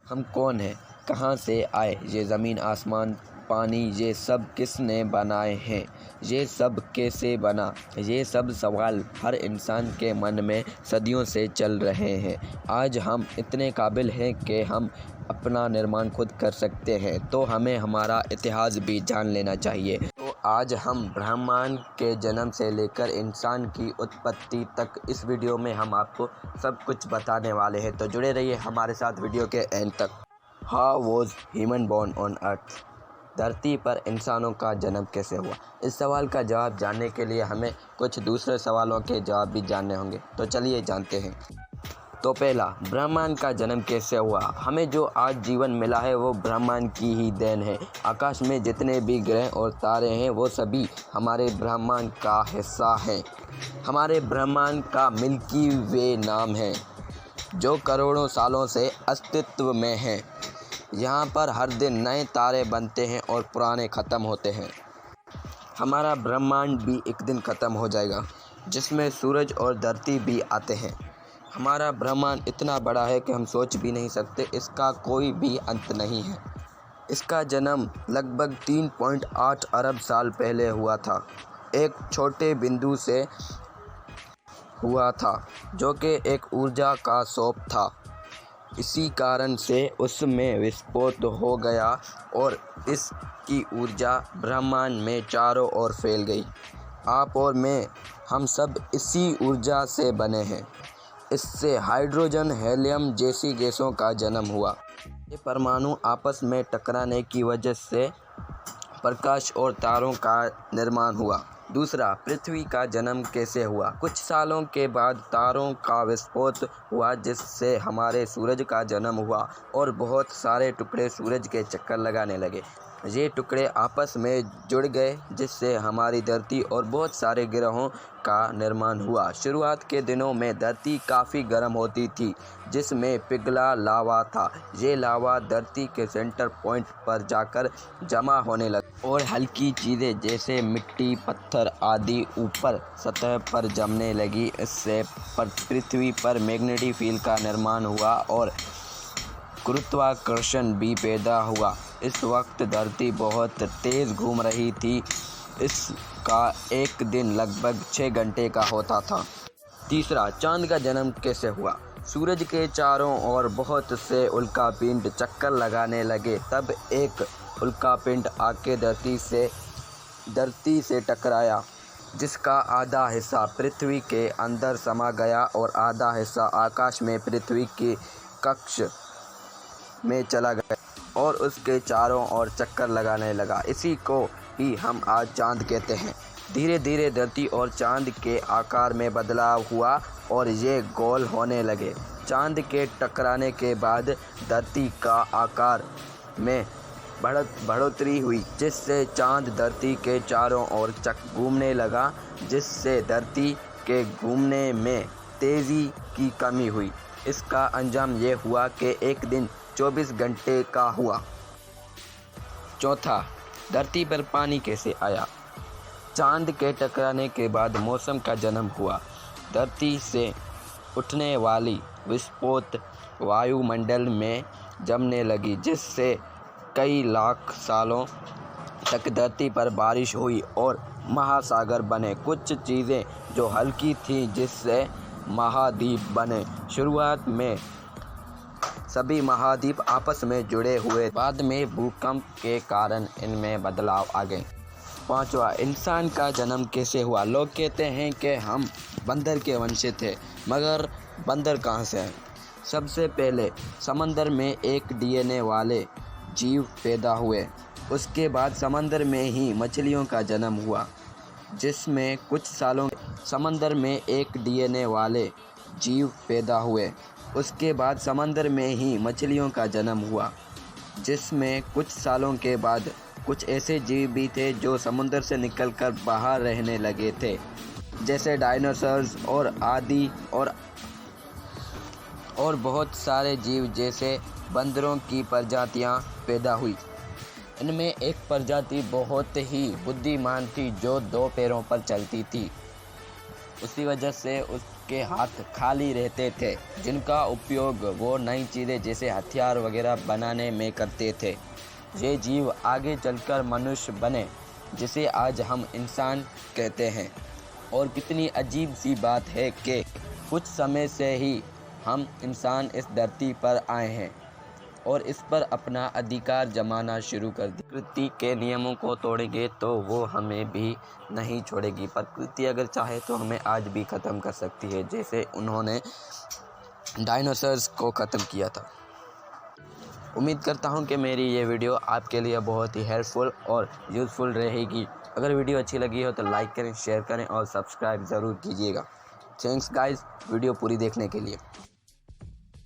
हम कौन हैं, कहाँ से आए, ये ज़मीन आसमान पानी ये सब किसने बनाए हैं, ये सब कैसे बना। ये सब सवाल हर इंसान के मन में सदियों से चल रहे हैं। आज हम इतने काबिल हैं कि हम अपना निर्माण खुद कर सकते हैं, तो हमें हमारा इतिहास भी जान लेना चाहिए। तो आज हम ब्रह्मांड के जन्म से लेकर इंसान की उत्पत्ति तक इस वीडियो में हम आपको सब कुछ बताने वाले हैं। तो जुड़े रहिए हमारे साथ वीडियो के एंड तक। How was human born on earth? धरती पर इंसानों का जन्म कैसे हुआ? इस सवाल का जवाब जानने के लिए हमें कुछ दूसरे सवालों के जवाब भी जानने होंगे। तो चलिए जानते हैं। तो पहला, ब्रह्मांड का जन्म कैसे हुआ? हमें जो आज जीवन मिला है वो ब्रह्मांड की ही देन है। आकाश में जितने भी ग्रह और तारे हैं वो सभी हमारे ब्रह्मांड का हिस्सा हैं। हमारे ब्रह्मांड का मिल्की वे नाम है, जो करोड़ों सालों से अस्तित्व में है। यहाँ पर हर दिन नए तारे बनते हैं और पुराने ख़त्म होते हैं। हमारा ब्रह्मांड भी एक दिन ख़त्म हो जाएगा, जिसमें सूरज और धरती भी आते हैं। हमारा ब्रह्मांड इतना बड़ा है कि हम सोच भी नहीं सकते, इसका कोई भी अंत नहीं है। इसका जन्म लगभग 3.8 अरब साल पहले हुआ था, एक छोटे बिंदु से हुआ था, जो कि एक ऊर्जा का स्रोत था। इसी कारण से उसमें विस्फोट हो गया और इसकी ऊर्जा ब्रह्मांड में चारों ओर फैल गई। आप और मैं, हम सब इसी ऊर्जा से बने हैं। इससे हाइड्रोजन, हीलियम जैसी गैसों का जन्म हुआ। ये परमाणु आपस में टकराने की वजह से प्रकाश और तारों का निर्माण हुआ। दूसरा, पृथ्वी का जन्म कैसे हुआ? कुछ सालों के बाद तारों का विस्फोट हुआ, जिससे हमारे सूरज का जन्म हुआ और बहुत सारे टुकड़े सूरज के चक्कर लगाने लगे। ये टुकड़े आपस में जुड़ गए, जिससे हमारी धरती और बहुत सारे ग्रहों का निर्माण हुआ। शुरुआत के दिनों में धरती काफ़ी गर्म होती थी, जिसमें पिघला लावा था। ये लावा धरती के सेंटर पॉइंट पर जाकर जमा होने लगा और हल्की चीज़ें जैसे मिट्टी, पत्थर आदि ऊपर सतह पर जमने लगी। इससे पृथ्वी पर मैग्नेटिक फील्ड का निर्माण हुआ और गुरुत्वाकर्षण भी पैदा हुआ। इस वक्त धरती बहुत तेज़ घूम रही थी। इसका एक दिन लगभग 6 घंटे का होता था। तीसरा, चांद का जन्म कैसे हुआ? सूरज के चारों ओर बहुत से उल्कापिंड चक्कर लगाने लगे। तब एक उल्कापिंड आके धरती से टकराया, जिसका आधा हिस्सा पृथ्वी के अंदर समा गया और आधा हिस्सा आकाश में पृथ्वी की कक्ष में चला गया और उसके चारों ओर चक्कर लगाने लगा। इसी को ही हम आज चांद कहते हैं। धीरे धीरे धरती और चांद के आकार में बदलाव हुआ और ये गोल होने लगे। चांद के टकराने के बाद धरती का आकार में बढ़ोतरी हुई, जिससे चांद धरती के चारों ओर घूमने लगा, जिससे धरती के घूमने में तेज़ी की कमी हुई। इसका अंजाम ये हुआ कि एक दिन 24 घंटे का हुआ। चौथा, धरती पर पानी कैसे आया? चांद के टकराने के बाद मौसम का जन्म हुआ। धरती से उठने वाली विस्फोट वायुमंडल में जमने लगी, जिससे कई लाख सालों तक धरती पर बारिश हुई और महासागर बने। कुछ चीज़ें जो हल्की थीं, जिससे महाद्वीप बने। शुरुआत में सभी महाद्वीप आपस में जुड़े हुए, बाद में भूकंप के कारण इनमें बदलाव आ गए। पांचवा, इंसान का जन्म कैसे हुआ? लोग कहते हैं कि हम बंदर के वंशज थे, मगर बंदर कहाँ से हैं? सबसे पहले समंदर में एक डीएनए वाले जीव पैदा हुए। उसके बाद समंदर में ही मछलियों का जन्म हुआ, जिसमें कुछ सालों समंदर में एक डीएनए वाले जीव पैदा हुए। उसके बाद समंदर में ही मछलियों का जन्म हुआ, जिसमें कुछ सालों के बाद कुछ ऐसे जीव भी थे जो समुद्र से निकलकर बाहर रहने लगे थे, जैसे डायनासोर्स और आदि और बहुत सारे जीव जैसे बंदरों की प्रजातियां पैदा हुई। इनमें एक प्रजाति बहुत ही बुद्धिमान थी, जो 2 पैरों पर चलती थी। उसी वजह से के हाथ खाली रहते थे, जिनका उपयोग वो नई चीज़ें जैसे हथियार वगैरह बनाने में करते थे। ये जीव आगे चलकर मनुष्य बने, जिसे आज हम इंसान कहते हैं। और कितनी अजीब सी बात है कि कुछ समय से ही हम इंसान इस धरती पर आए हैं और इस पर अपना अधिकार जमाना शुरू कर दिया। प्रकृति के नियमों को तोड़ेंगे तो वो हमें भी नहीं छोड़ेगी। प्रकृति अगर चाहे तो हमें आज भी ख़त्म कर सकती है, जैसे उन्होंने डायनासोर्स को ख़त्म किया था। उम्मीद करता हूँ कि मेरी ये वीडियो आपके लिए बहुत ही हेल्पफुल और यूज़फुल रहेगी। अगर वीडियो अच्छी लगी हो तो लाइक करें, शेयर करें और सब्सक्राइब ज़रूर कीजिएगा। थैंक्स गाइस वीडियो पूरी देखने के लिए।